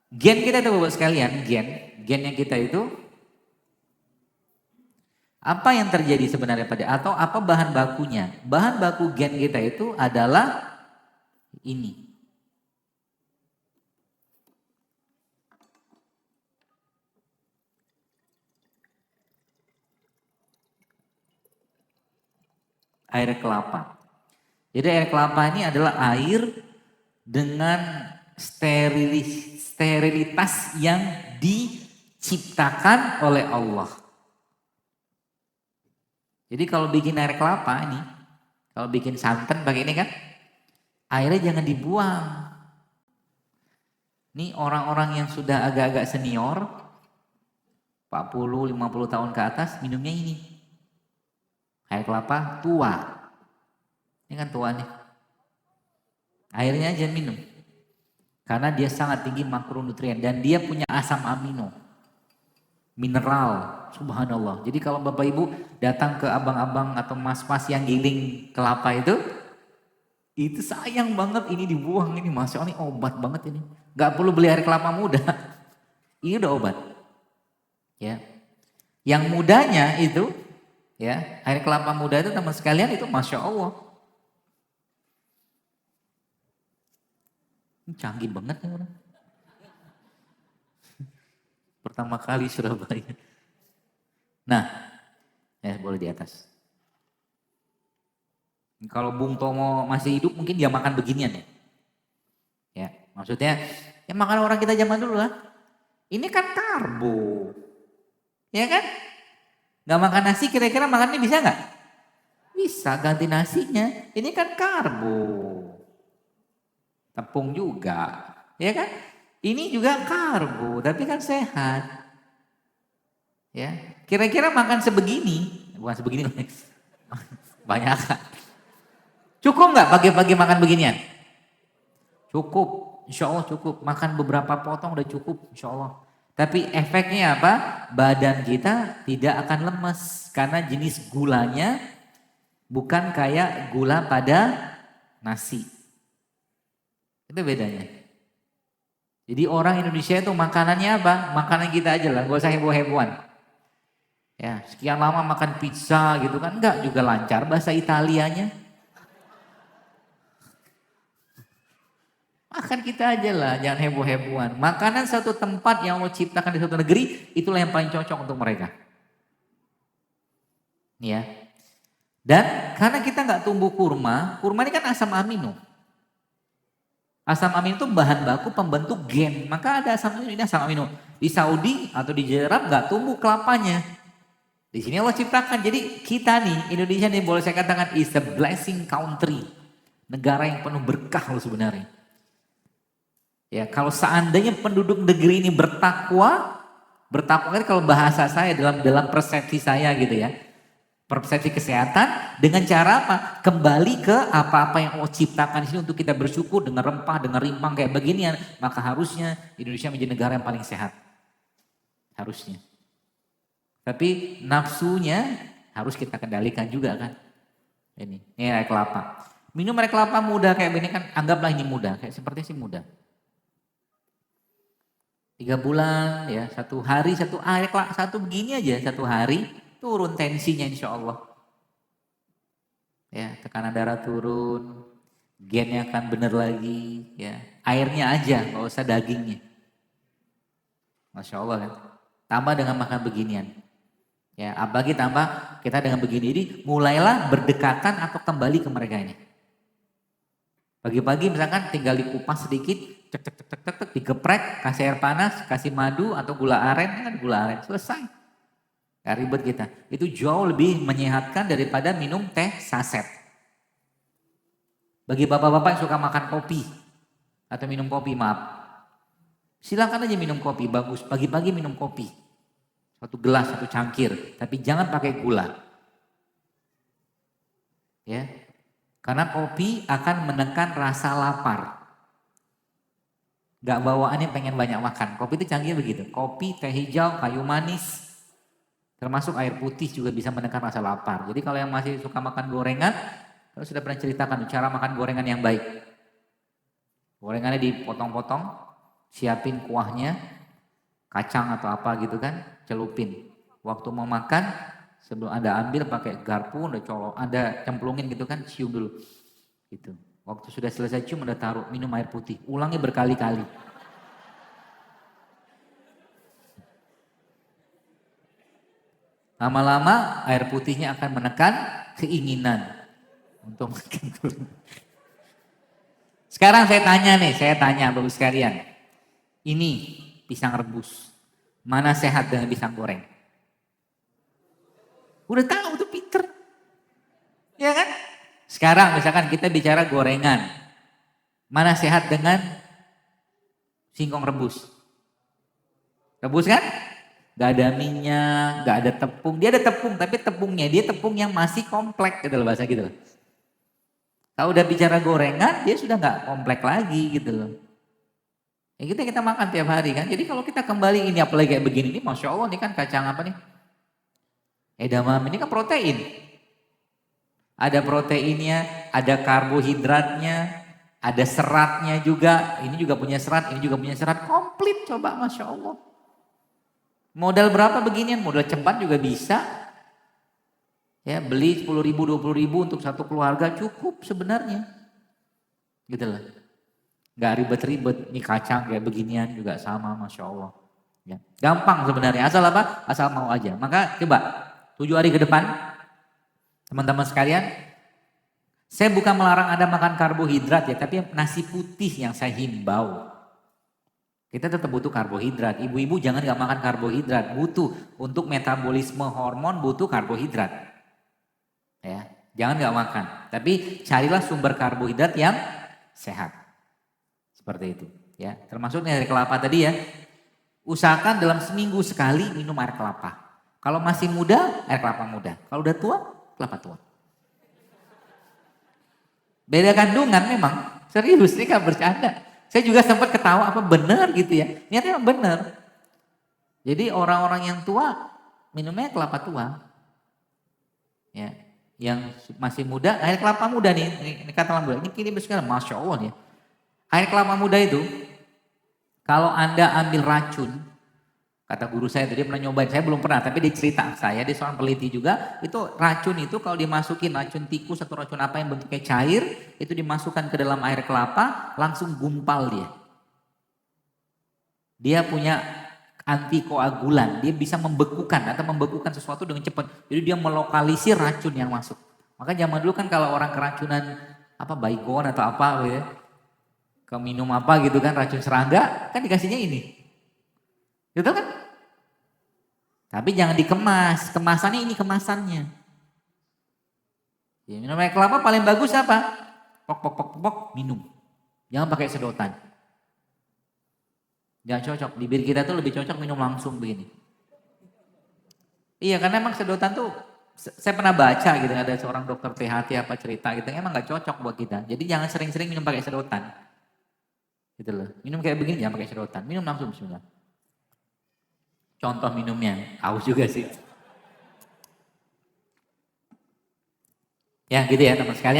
Gen kita itu Bapak sekalian, gen yang kita itu, apa yang terjadi sebenarnya atau apa bahan bakunya? Bahan baku gen kita itu adalah ini. Air kelapa. Jadi air kelapa ini adalah air dengan sterilitas yang diciptakan oleh Allah. Jadi kalau bikin air kelapa ini, kalau bikin santan pakai ini kan, airnya jangan dibuang. Ini orang-orang yang sudah agak-agak senior, 40-50 tahun ke atas, minumnya ini. Air kelapa tua. Ini kan tua nih. Airnya aja minum. Karena dia sangat tinggi makronutrien dan dia punya asam amino. Mineral, subhanallah. Jadi kalau Bapak Ibu datang ke abang-abang atau mas-mas yang giling kelapa itu sayang banget ini dibuang ini. Masya Allah ini obat banget ini. Gak perlu beli air kelapa muda. Ini udah obat. Ya. Yang mudanya itu, ya, air kelapa muda itu teman sekalian itu Masya Allah. Ini canggih banget nih orang. Pertama kali Surabaya. Nah, ya boleh di atas. Kalau Bung Tomo masih hidup mungkin dia makan beginian ya. Ya, maksudnya ya makan orang kita zaman dulu lah. Ini kan karbo. Ya kan? Gak makan nasi kira-kira makannya bisa gak? Bisa ganti nasinya. Ini kan karbo. Tepung juga. Ya kan? Ini juga karbo tapi kan sehat. Ya, kira-kira makan sebegini, bukan sebegini, banyak. Cukup nggak pagi-pagi makan beginian? Cukup, insya Allah cukup. Makan beberapa potong udah cukup, insya Allah. Tapi efeknya apa? Badan kita tidak akan lemes karena jenis gulanya bukan kayak gula pada nasi. Itu bedanya. Jadi orang Indonesia itu makanannya apa? Makanan kita aja lah, gak usah heboh-hebohan. Ya, sekian lama makan pizza gitu kan, enggak juga lancar bahasa Italianya. Makan kita aja lah, jangan heboh-hebohan. Makanan satu tempat yang Allah ciptakan di suatu negeri, itulah yang paling cocok untuk mereka. Ya. Dan karena kita nggak tumbuh kurma ini kan asam amino. Asam amino itu bahan baku pembentuk gen. Maka ada asam amino, ini asam amino. Di Saudi atau di Arab nggak tumbuh kelapanya. Di sini Allah ciptakan. Jadi kita nih, Indonesia nih boleh saya katakan is a blessing country. Negara yang penuh berkah loh sebenarnya. Ya, kalau seandainya penduduk negeri ini bertakwa kan kalau bahasa saya dalam persepsi saya gitu ya. Persepsi kesehatan dengan cara apa? Kembali ke apa-apa yang Allah ciptakan di sini untuk kita bersyukur dengan rempah, dengan rimpang kayak beginian, maka harusnya Indonesia menjadi negara yang paling sehat. Harusnya. Tapi nafsunya harus kita kendalikan juga kan. Ini air kelapa. Minum air kelapa muda kayak begini kan, anggaplah ini muda, kayak seperti sih muda. 3 bulan ya, 1 hari satu begini aja 1 hari turun tensinya insya Allah. Ya, tekanan darah turun, gennya akan bener lagi ya. Airnya aja, gak usah dagingnya. Masya Allah kan. Tambah dengan makan beginian. Ya, apalagi tambah kita dengan begini ini mulailah berdekatan atau kembali ke mereka ini. Pagi-pagi misalkan tinggal dikupas sedikit, cek, digeprek, kasih air panas, kasih madu atau gula aren, kan gula aren, selesai. Gak ribet kita. Itu jauh lebih menyehatkan daripada minum teh saset. Bagi bapak-bapak yang suka makan kopi atau minum kopi, maaf. Silakan aja minum kopi, bagus. Pagi-pagi minum kopi. 1 gelas, 1 cangkir, tapi jangan pakai gula. Ya. Karena kopi akan menekan rasa lapar. Gak bawaannya pengen banyak makan. Kopi itu canggih begitu. Kopi, teh hijau, kayu manis, termasuk air putih juga bisa menekan rasa lapar. Jadi kalau yang masih suka makan gorengan, kalau sudah pernah ceritakan cara makan gorengan yang baik. Gorengannya dipotong-potong, siapin kuahnya, kacang atau apa gitu kan, celupin. Waktu mau makan, sebelum Anda ambil pakai garpu, Anda cemplungin gitu kan, cium dulu. Gitu. Waktu sudah selesai cium, Anda taruh, minum air putih. Ulangi berkali-kali. Lama-lama air putihnya akan menekan keinginan untuk makan kurma. Sekarang saya tanya Bapak sekalian. Ini pisang rebus. Mana sehat dengan pisang goreng? Udah tahu tuh pinter. Ya kan? Sekarang misalkan kita bicara gorengan. Mana sehat dengan singkong rebus? Rebus kan? Gak ada minyak, gak ada tepung. Dia ada tepung, tapi tepungnya dia tepung yang masih kompleks gitu loh, bahasa gitu loh. Kalau udah bicara gorengan, dia sudah gak kompleks lagi gitu loh. Ya kita makan tiap hari kan. Jadi kalau kita kembali ini apalagi kayak begini, ini Masya Allah ini kan kacang apa nih? Edamame ini kan protein. Ada proteinnya, ada karbohidratnya, ada seratnya juga. Ini juga punya serat, ini juga punya serat. Komplit coba Masya Allah. Modal berapa beginian? Modal cepat juga bisa. Ya beli 10.000, 20.000 untuk satu keluarga cukup sebenarnya. Gitu loh. Gak ribet-ribet, ini kacang kayak beginian juga sama Masya Allah. Ya. Gampang sebenarnya, asal apa? Asal mau aja. Maka coba 7 hari ke depan, teman-teman sekalian, saya bukan melarang Anda makan karbohidrat ya, tapi nasi putih yang saya himbau. Kita tetap butuh karbohidrat. Ibu-ibu jangan gak makan karbohidrat, butuh untuk metabolisme hormon butuh karbohidrat. Ya, jangan gak makan, tapi carilah sumber karbohidrat yang sehat. Seperti itu ya, termasuk dari kelapa tadi ya. Usahakan dalam seminggu sekali minum air kelapa. Kalau masih muda, air kelapa muda. Kalau udah tua, kelapa tua. Beda kandungan memang, serius ini kan bercanda. Saya juga sempat ketawa apa benar gitu ya. Niatnya benar. Jadi orang-orang yang tua minumnya kelapa tua. Ya, yang masih muda, air kelapa muda nih. Ini kata muda. Ini kini sekarang Masya Allah ya. Air kelapa muda itu, kalau Anda ambil racun, kata guru saya tadi pernah nyobain, saya belum pernah, tapi dia cerita saya, dia seorang peneliti juga, itu racun itu kalau dimasukin racun tikus atau racun apa yang bentuknya cair, itu dimasukkan ke dalam air kelapa, langsung gumpal dia. Dia punya antikoagulan, dia bisa membekukan atau membekukan sesuatu dengan cepat. Jadi dia melokalisir racun yang masuk. Maka zaman dulu kan kalau orang keracunan apa baygon atau apa gitu ya, ke minum apa gitu kan racun serangga kan dikasihnya ini. Gitu kan? Tapi jangan dikemas, kemasannya ini kemasannya. Ya, minum air kelapa paling bagus apa? Pok minum. Jangan pakai sedotan. Jangan cocok, bibir kita tuh lebih cocok minum langsung begini. Iya karena emang sedotan tuh saya pernah baca gitu ada seorang dokter THT apa cerita gitu emang gak cocok buat kita. Jadi jangan sering-sering minum pakai sedotan. Gitu loh. Minum kayak begini jangan pakai sedotan. Minum langsung bismillah. Contoh minumnya, haus juga sih. Ya gitu ya teman sekalian.